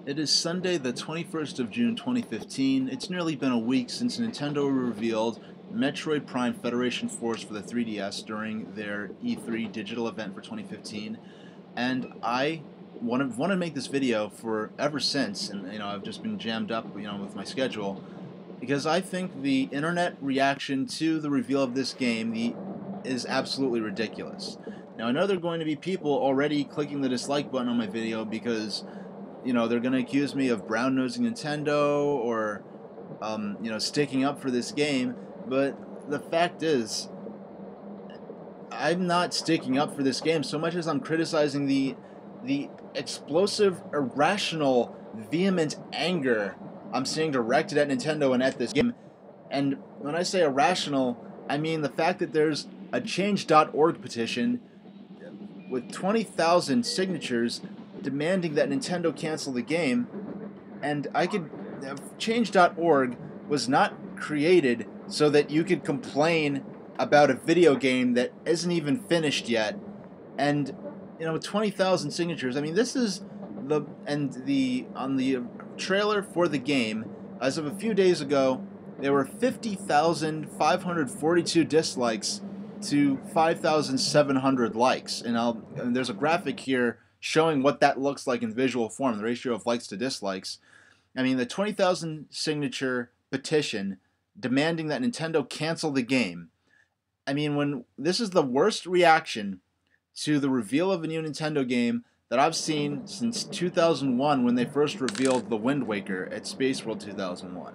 It is Sunday, the 21st of June, 2015. It's nearly been a week since Nintendo revealed Metroid Prime Federation Force for the 3DS during their E3 digital event for 2015, and I wanted to make this video for ever since, and I've just been jammed up, with my schedule, because I think the internet reaction to the reveal of this game is absolutely ridiculous. Now, I know there are going to be people already clicking the dislike button on my video because they're going to accuse me of brown-nosing Nintendo or, sticking up for this game. But the fact is, I'm not sticking up for this game so much as I'm criticizing the explosive, irrational, vehement anger I'm seeing directed at Nintendo and at this game. And when I say irrational, I mean the fact that there's a change.org petition with 20,000 signatures demanding that Nintendo cancel the game, and change.org was not created so that you could complain about a video game that isn't even finished yet. And 20,000 signatures. I mean, this is on the trailer for the game as of a few days ago, there were 50,542 dislikes to 5,700 likes, and there's a graphic here showing what that looks like in visual form, the ratio of likes to dislikes. I mean, the 20,000 signature petition demanding that Nintendo cancel the game. I mean, when this is the worst reaction to the reveal of a new Nintendo game that I've seen since 2001 when they first revealed the Wind Waker at Space World 2001.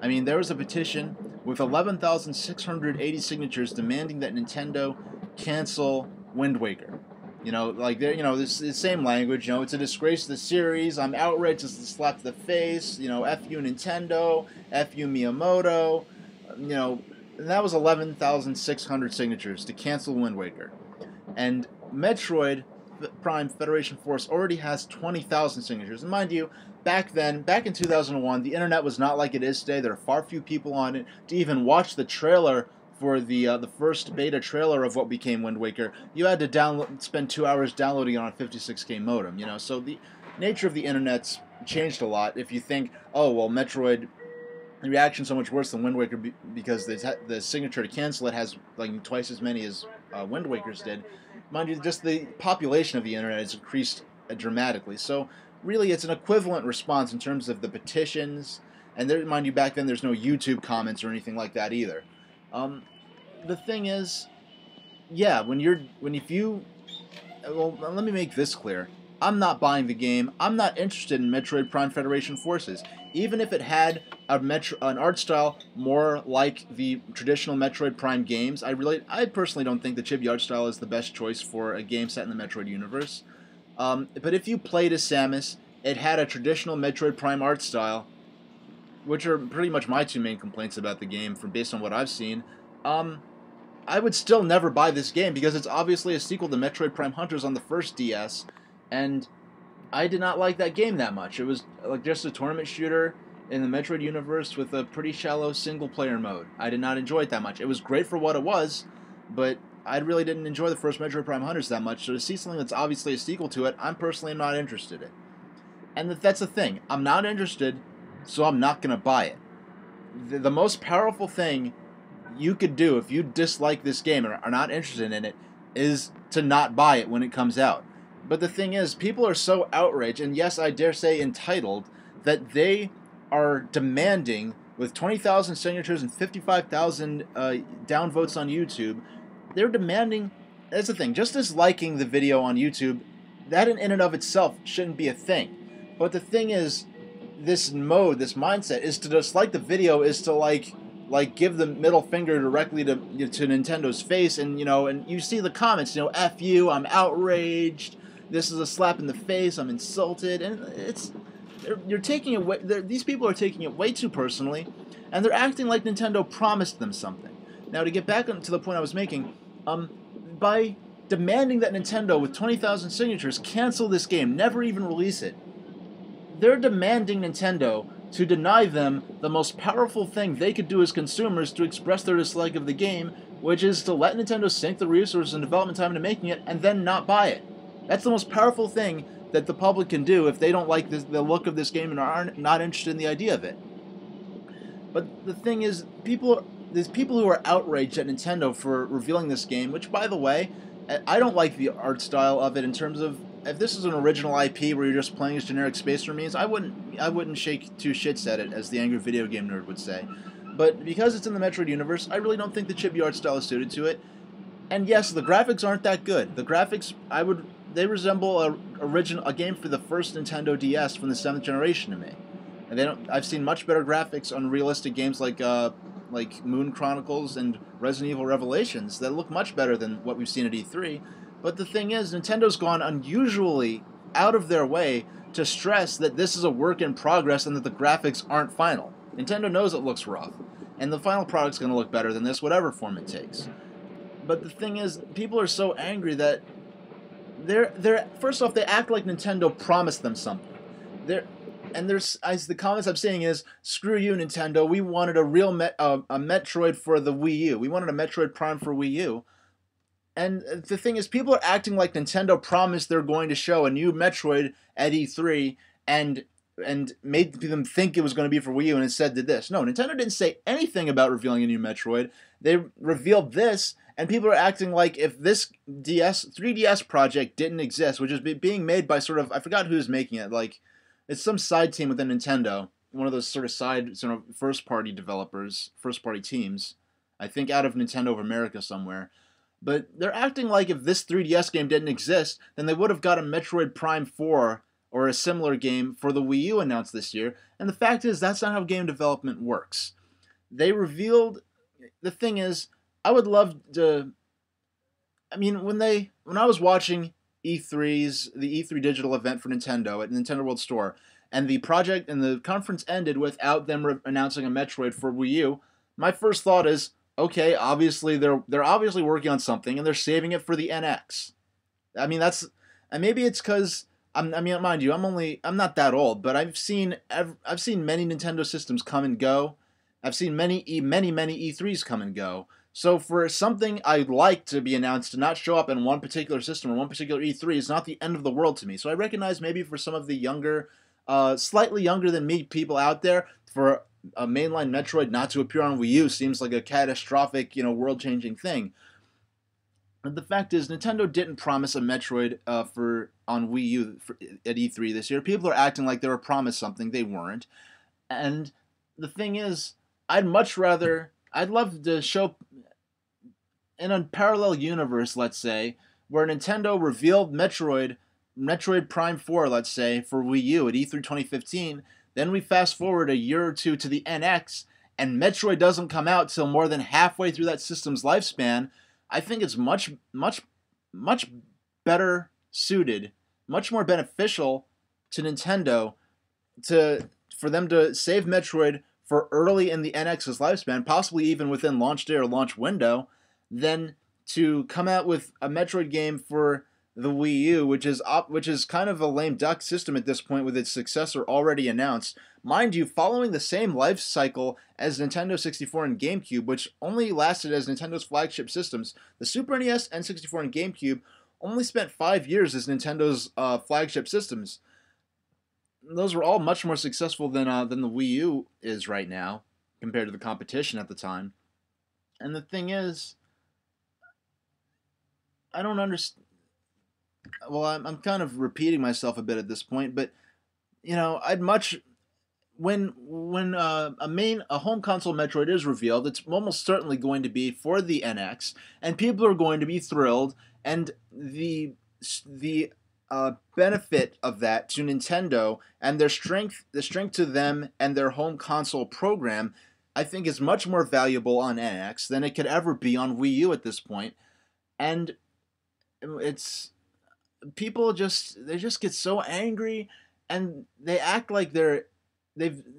I mean, there was a petition with 11,680 signatures demanding that Nintendo cancel Wind Waker. This the same language. It's a disgrace to the series. I'm outraged. It's a slap to the face. F you Nintendo. F you Miyamoto. And that was 11,600 signatures to cancel Wind Waker. And Metroid Prime Federation Force already has 20,000 signatures. And mind you, back in 2001, the internet was not like it is today. There are far few people on it. To even watch the trailer for the first beta trailer of what became Wind Waker, you had to spend 2 hours downloading it on a 56K modem. So the nature of the internet's changed a lot. If you think, oh well, Metroid, the reaction's so much worse than Wind Waker because the signature to cancel it has like twice as many as Wind Waker's did. Mind you, just the population of the internet has increased dramatically. So really, it's an equivalent response in terms of the petitions. And there, mind you, back then there's no YouTube comments or anything like that either. The thing is, yeah, let me make this clear. I'm not buying the game. I'm not interested in Metroid Prime Federation Forces. Even if it had an art style more like the traditional Metroid Prime games, I personally don't think the chibi art style is the best choice for a game set in the Metroid universe. But if you played as Samus, it had a traditional Metroid Prime art style, which are pretty much my two main complaints about the game based on what I've seen. I would still never buy this game because it's obviously a sequel to Metroid Prime Hunters on the first DS, and I did not like that game that much. It was like just a tournament shooter in the Metroid universe with a pretty shallow single-player mode. I did not enjoy it that much. It was great for what it was, but I really didn't enjoy the first Metroid Prime Hunters that much, so to see something that's obviously a sequel to it, I'm personally not interested in. And that's the thing. I'm not interested, so I'm not going to buy it. The most powerful thing you could do if you dislike this game and are not interested in it is to not buy it when it comes out. But the thing is, people are so outraged, and yes, I dare say entitled, that they are demanding, with 20,000 signatures and 55,000 downvotes on YouTube, they're demanding, that's the thing, just as liking the video on YouTube, that in and of itself shouldn't be a thing. But the thing is, this mindset, is to dislike the video, is to like give the middle finger directly to Nintendo's face, and and you see the comments, F you, I'm outraged, this is a slap in the face, I'm insulted, and you're taking it way, these people are taking it way too personally, and they're acting like Nintendo promised them something. Now, to get back to the point I was making, by demanding that Nintendo, with 20,000 signatures, cancel this game, never even release it, they're demanding Nintendo to deny them the most powerful thing they could do as consumers to express their dislike of the game, which is to let Nintendo sink the resources and development time into making it and then not buy it. That's the most powerful thing that the public can do if they don't like the look of this game and are not interested in the idea of it. But the thing is, there's people who are outraged at Nintendo for revealing this game, which, by the way, I don't like the art style of it in terms of, if this is an original IP where you're just playing as generic Space Marines, I wouldn't shake two shits at it, as the angry video game nerd would say. But because it's in the Metroid universe, I really don't think the chibi art style is suited to it. And yes, the graphics aren't that good. The graphics, they resemble a game for the first Nintendo DS from the 7th generation to me. And I've seen much better graphics on realistic games like Moon Chronicles and Resident Evil Revelations that look much better than what we've seen at E3. But the thing is, Nintendo's gone unusually out of their way to stress that this is a work in progress and that the graphics aren't final. Nintendo knows it looks rough, and the final product's going to look better than this, whatever form it takes. But the thing is, people are so angry that first off, they act like Nintendo promised them something. As the comments I'm seeing is, screw you, Nintendo. We wanted a real a Metroid for the Wii U. We wanted a Metroid Prime for Wii U. And the thing is, people are acting like Nintendo promised they're going to show a new Metroid at E3 and made them think it was going to be for Wii U and instead did this. No, Nintendo didn't say anything about revealing a new Metroid. They revealed this, and people are acting like if this 3DS project didn't exist, which is being made by sort of, I forgot who's making it, like, it's some side team within Nintendo, one of those sort of first-party developers, first-party teams, I think out of Nintendo of America somewhere. But they're acting like if this 3DS game didn't exist, then they would have got a Metroid Prime 4 or a similar game for the Wii U announced this year. And the fact is, that's not how game development works. They revealed... The thing is, I would love to... I mean, when I was watching the E3 digital event for Nintendo at Nintendo World Store, and the conference ended without them announcing a Metroid for Wii U, my first thought is, okay, obviously they're obviously working on something and they're saving it for the NX. I mean, and maybe it's because mind you, I'm not that old, but I've seen many Nintendo systems come and go. I've seen many E3s come and go. So for something I'd like to be announced to not show up in one particular system or one particular E3 is not the end of the world to me. So I recognize maybe for some of the younger, slightly younger than me people out there, for a mainline Metroid not to appear on Wii U seems like a catastrophic, world-changing thing. But the fact is, Nintendo didn't promise a Metroid on Wii U at E3 this year. People are acting like they were promised something they weren't. And the thing is, I'd love to show in a parallel universe, let's say, where Nintendo revealed Metroid Prime 4, let's say, for Wii U at E3 2015. Then we fast forward a year or two to the NX, and Metroid doesn't come out till more than halfway through that system's lifespan. I think it's much, much, much better suited, much more beneficial to Nintendo for them to save Metroid for early in the NX's lifespan, possibly even within launch day or launch window, than to come out with a Metroid game for the Wii U, which is kind of a lame duck system at this point with its successor already announced. Mind you, following the same life cycle as Nintendo 64 and GameCube, which only lasted as Nintendo's flagship systems. The Super NES, N64, and GameCube only spent 5 years as Nintendo's flagship systems. Those were all much more successful than the Wii U is right now, compared to the competition at the time. And the thing is, I don't understand. Well, I'm kind of repeating myself a bit at this point, but I'd much when a home console Metroid is revealed, it's almost certainly going to be for the NX, and people are going to be thrilled, and the benefit of that to Nintendo and the strength to them and their home console program, I think, is much more valuable on NX than it could ever be on Wii U at this point, and it's. People just get so angry, and they act like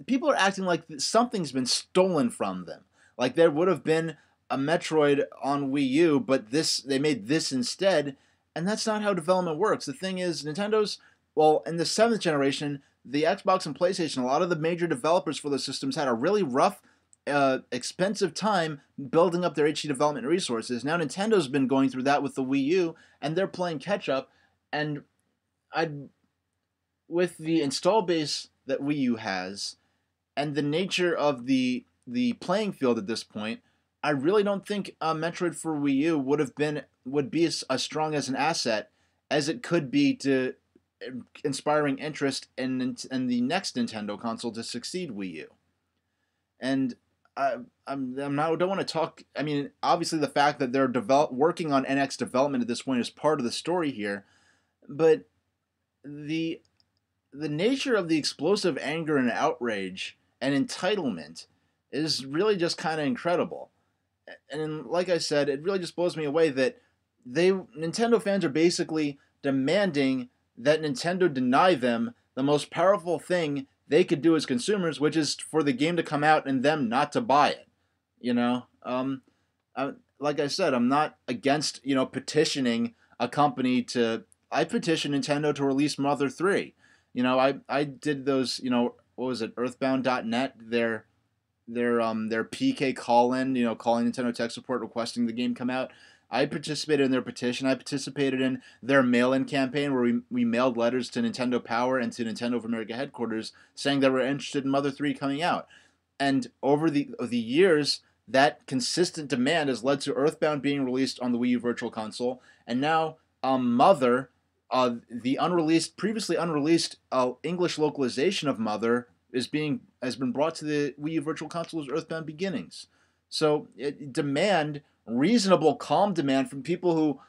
people are acting like something's been stolen from them. Like there would have been a Metroid on Wii U, but they made this instead, and that's not how development works. The thing is, in the 7th generation, the Xbox and PlayStation, a lot of the major developers for those systems had a really rough, expensive time building up their HD development resources. Now Nintendo's been going through that with the Wii U, and they're playing catch up. And with the install base that Wii U has and the nature of the playing field at this point, I really don't think Metroid for Wii U would be as strong as an asset as it could be to inspiring interest in the next Nintendo console to succeed Wii U. And I'm not don't want to talk. I mean, obviously the fact that they're working on NX development at this point is part of the story here, but the the nature of the explosive anger and outrage and entitlement is really just kind of incredible. And like I said, it really just blows me away that Nintendo fans are basically demanding that Nintendo deny them the most powerful thing they could do as consumers, which is for the game to come out and them not to buy it. You know, like I said, I'm not against petitioning a company to. I petitioned Nintendo to release Mother 3. I did those. What was it? Earthbound.net. Their PK call in, calling Nintendo tech support requesting the game come out. I participated in their petition. I participated in their mail-in campaign where we mailed letters to Nintendo Power and to Nintendo of America headquarters saying that we're interested in Mother 3 coming out. And over the years, that consistent demand has led to Earthbound being released on the Wii U Virtual Console, and now Mother, the previously unreleased English localization of Mother has been brought to the Wii U Virtual Console as Earthbound Beginnings. So reasonable, calm demand from people who,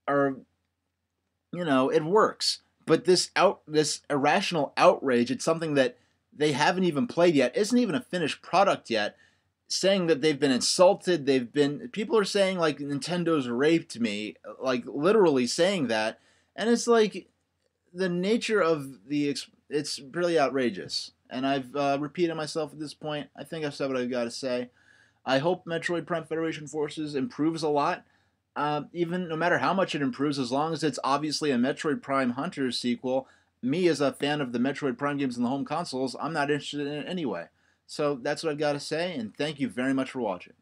are, it works. But this irrational outrage, it's something that they haven't even played yet, isn't even a finished product yet, saying that they've been insulted, people are saying like Nintendo's raped me, like literally saying that, and it's like the nature of it's really outrageous. And I've repeated myself at this point. I think I've said what I've got to say. I hope Metroid Prime Federation Forces improves a lot. Even no matter how much it improves, as long as it's obviously a Metroid Prime Hunters sequel, me as a fan of the Metroid Prime games in the home consoles, I'm not interested in it anyway. So that's what I've got to say, and thank you very much for watching.